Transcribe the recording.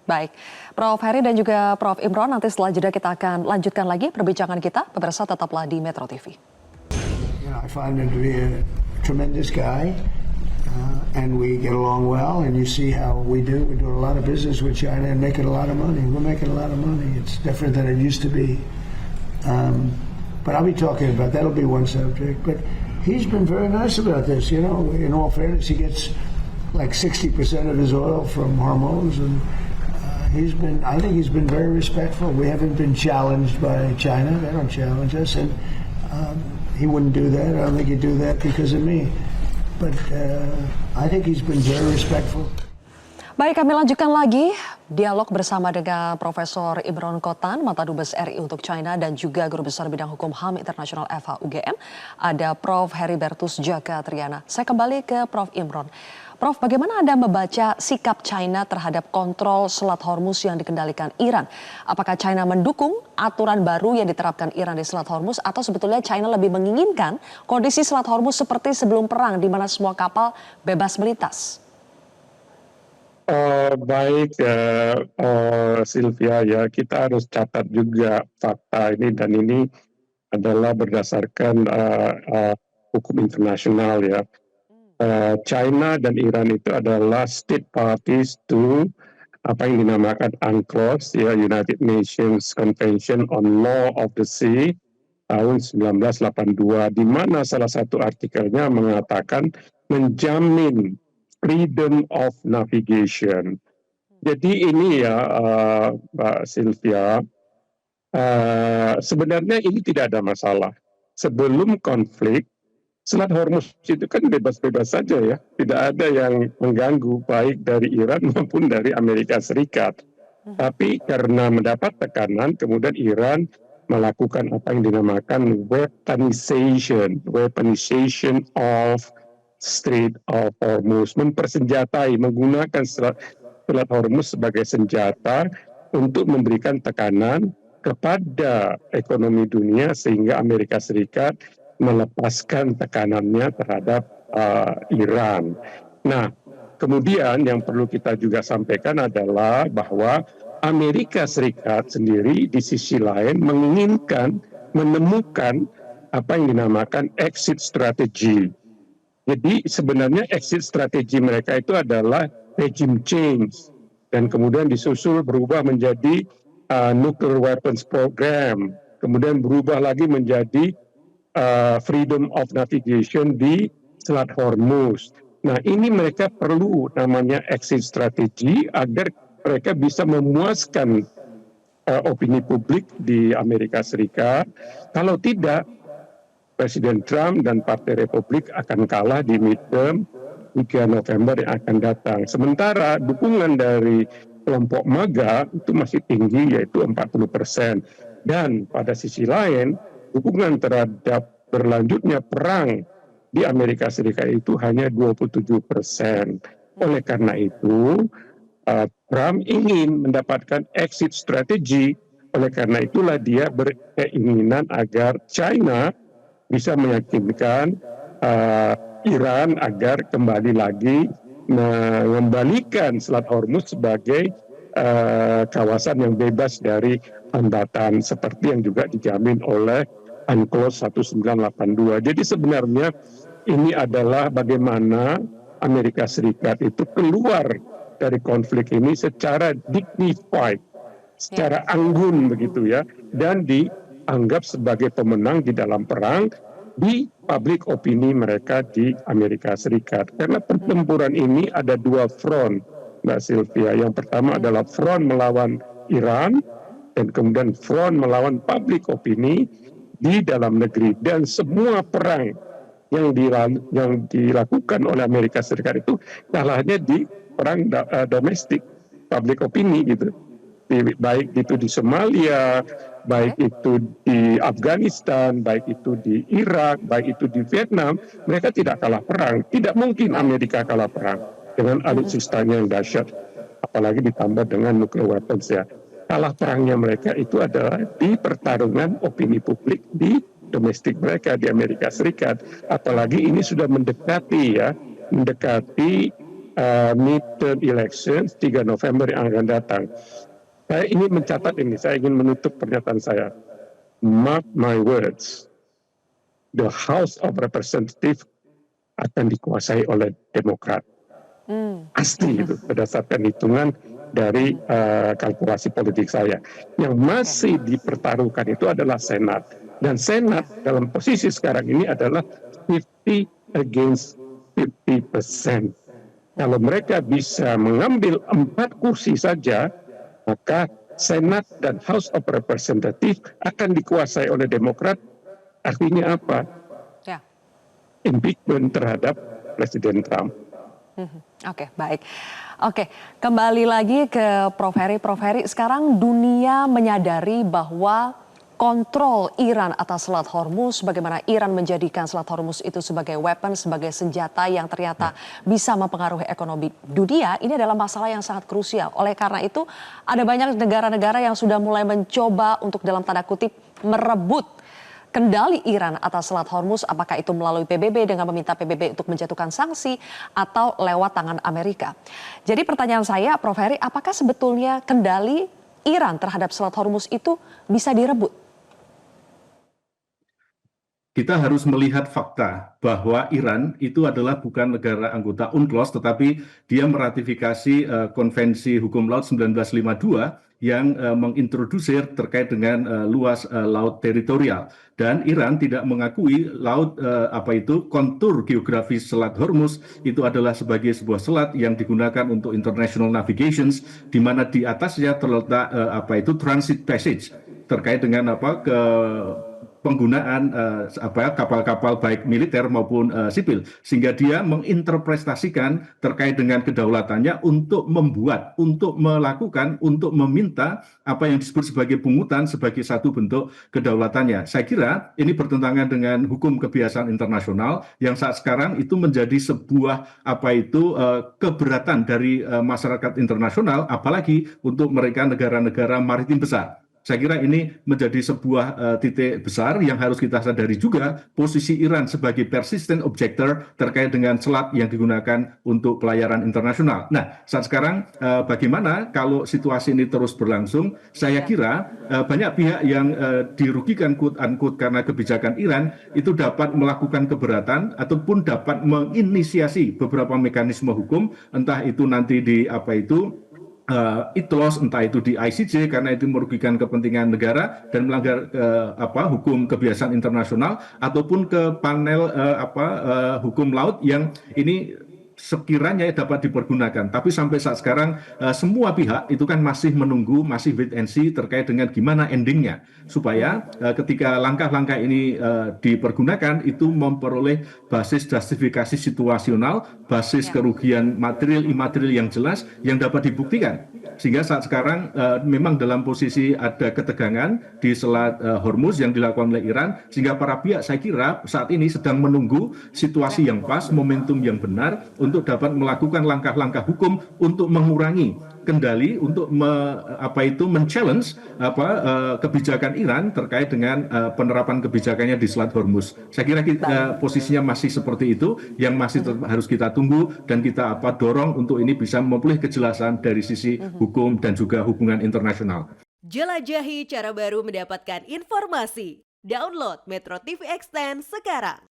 Baik, Prof. Heri dan juga Prof. Imron, nanti setelah jeda kita akan lanjutkan lagi perbincangan kita. Pemirsa tetaplah di Metro TV. I find him to be a tremendous guy, and we get along well. And you see how we do. We do a lot of business with China and making a lot of money. We're making a lot of money. It's different than it used to be. But I'll be talking about that'll be one subject. But he's been very nice about this. You know, in all fairness, he gets like 60% of his oil from Hormuz, and I think he's been very respectful. We haven't been challenged by China. They don't challenge us, and he wouldn't do that. I don't think he'd do that because of me. But I think he's been very respectful. Baik, kami lanjutkan lagi dialog bersama dengan Profesor Imron Kotan, Mantan Dubes RI untuk China dan juga Guru Besar Bidang Hukum HAM Internasional FH UGM. Ada Prof. Heribertus Djaka Triana. Saya kembali ke Prof. Imron. Prof, bagaimana Anda membaca sikap China terhadap kontrol Selat Hormuz yang dikendalikan Iran? Apakah China mendukung aturan baru yang diterapkan Iran di Selat Hormuz atau sebetulnya China lebih menginginkan kondisi Selat Hormuz seperti sebelum perang di mana semua kapal bebas melintas? Baik, Sylvia, ya kita harus catat juga fakta ini, dan ini adalah berdasarkan hukum internasional ya. China dan Iran itu adalah state parties to apa yang dinamakan UNCLOS, ya, United Nations Convention on Law of the Sea tahun 1982, di mana salah satu artikelnya mengatakan menjamin freedom of navigation. Jadi ini ya, Mbak Sylvia, sebenarnya ini tidak ada masalah. Sebelum konflik, Selat Hormuz itu kan bebas-bebas saja ya, tidak ada yang mengganggu baik dari Iran maupun dari Amerika Serikat. Tapi karena mendapat tekanan, kemudian Iran melakukan apa yang dinamakan weaponization of Strait of Hormuz, mempersenjatai, menggunakan Selat Hormuz sebagai senjata untuk memberikan tekanan kepada ekonomi dunia sehingga Amerika Serikat melepaskan tekanannya terhadap Iran. Nah, kemudian yang perlu kita juga sampaikan adalah bahwa Amerika Serikat sendiri di sisi lain menginginkan menemukan apa yang dinamakan exit strategy. Jadi sebenarnya exit strategy mereka itu adalah regime change, dan kemudian disusul berubah menjadi nuclear weapons program, kemudian berubah lagi menjadi freedom of navigation di Selat Hormuz. Nah, ini mereka perlu namanya exit strategy agar mereka bisa memuaskan opini publik di Amerika Serikat. Kalau tidak, Presiden Trump dan Partai Republik akan kalah di midterm 3 November yang akan datang. Sementara dukungan dari kelompok MAGA itu masih tinggi, yaitu 40%. Dan pada sisi lain, dukungan terhadap berlanjutnya perang di Amerika Serikat itu hanya 27%. Oleh karena itu, Trump ingin mendapatkan exit strategy. Oleh karena itulah dia berkeinginan agar China bisa meyakinkan Iran agar kembali lagi mengembalikan Selat Hormuz sebagai kawasan yang bebas dari hambatan seperti yang juga dijamin oleh UNCLOS 1982. Jadi sebenarnya ini adalah bagaimana Amerika Serikat itu keluar dari konflik ini secara dignified, secara anggun begitu ya, dan dianggap sebagai pemenang di dalam perang di public opini mereka di Amerika Serikat. Karena pertempuran ini ada dua front, Mbak Sylvia. Yang pertama adalah front melawan Iran, dan kemudian front melawan public opini di dalam negeri. Dan semua perang yang dilakukan oleh Amerika Serikat itu kalahnya di perang domestik, public opini gitu. Baik itu di Somalia, baik itu di Afghanistan, baik itu di Irak, baik itu di Vietnam, mereka tidak kalah perang. Tidak mungkin Amerika kalah perang dengan alutsistanya yang dahsyat, apalagi ditambah dengan nuclear weapons ya. Kalah perangnya mereka itu adalah di pertarungan opini publik di domestik mereka di Amerika Serikat. Apalagi ini sudah mendekati midterm election 3 November yang akan datang. Saya ingin mencatat ini, saya ingin menutup pernyataan saya. Mark my words, the House of Representatives akan dikuasai oleh Demokrat. Pasti itu berdasarkan hitungan dari kalkulasi politik saya. Yang masih dipertaruhkan itu adalah Senat. Dan Senat dalam posisi sekarang ini adalah 50 against 50%. Kalau mereka bisa mengambil 4 kursi saja, maka Senat dan House of Representatives akan dikuasai oleh Demokrat. Artinya apa? Ya. Impeachment terhadap Presiden Trump. Oke, baik. Oke, kembali lagi ke Prof. Heri. Prof. Heri, sekarang dunia menyadari bahwa kontrol Iran atas Selat Hormuz, bagaimana Iran menjadikan Selat Hormuz itu sebagai weapon, sebagai senjata yang ternyata bisa mempengaruhi ekonomi dunia, ini adalah masalah yang sangat krusial. Oleh karena itu, ada banyak negara-negara yang sudah mulai mencoba untuk dalam tanda kutip merebut kendali Iran atas Selat Hormuz, apakah itu melalui PBB dengan meminta PBB untuk menjatuhkan sanksi atau lewat tangan Amerika. Jadi pertanyaan saya, Prof. Heri, apakah sebetulnya kendali Iran terhadap Selat Hormuz itu bisa direbut? Kita harus melihat fakta bahwa Iran itu adalah bukan negara anggota UNCLOS, tetapi dia meratifikasi Konvensi Hukum Laut 1952 yang mengintrodusir terkait dengan luas laut teritorial. Dan Iran tidak mengakui laut kontur geografis Selat Hormuz itu adalah sebagai sebuah selat yang digunakan untuk international navigations, di mana di atasnya terletak transit passage terkait dengan penggunaan kapal-kapal baik militer maupun sipil, sehingga dia menginterpretasikan terkait dengan kedaulatannya untuk membuat, untuk melakukan, untuk meminta apa yang disebut sebagai pungutan sebagai satu bentuk kedaulatannya. Saya kira ini bertentangan dengan hukum kebiasaan internasional yang saat sekarang itu menjadi sebuah keberatan dari masyarakat internasional, apalagi untuk mereka negara-negara maritim besar. Saya kira ini menjadi sebuah titik besar yang harus kita sadari juga, posisi Iran sebagai persistent objector terkait dengan selat yang digunakan untuk pelayaran internasional. Nah, saat sekarang bagaimana kalau situasi ini terus berlangsung? Saya kira banyak pihak yang dirugikan quote-unquote karena kebijakan Iran itu dapat melakukan keberatan ataupun dapat menginisiasi beberapa mekanisme hukum, entah itu nanti di ITLOS, entah itu di ICJ karena itu merugikan kepentingan negara dan melanggar hukum kebiasaan internasional, ataupun ke panel hukum laut yang ini sekiranya dapat dipergunakan. Tapi sampai saat sekarang semua pihak itu kan masih menunggu, masih wait and see terkait dengan gimana endingnya, supaya ketika langkah-langkah ini dipergunakan itu memperoleh basis justifikasi situasional, basis kerugian material imaterial yang jelas yang dapat dibuktikan. Sehingga saat sekarang memang dalam posisi ada ketegangan di Selat Hormuz yang dilakukan oleh Iran, sehingga para pihak saya kira saat ini sedang menunggu situasi yang pas, momentum yang benar untuk dapat melakukan langkah-langkah hukum untuk mengurangi kendali, untuk men-challenge kebijakan Iran terkait dengan penerapan kebijakannya di Selat Hormuz. Saya kira posisinya masih seperti itu, yang masih harus kita tunggu dan kita dorong untuk ini bisa memperoleh kejelasan dari sisi hukum dan juga hubungan internasional. Jelajahi cara baru mendapatkan informasi. Download Metro TV Extend sekarang.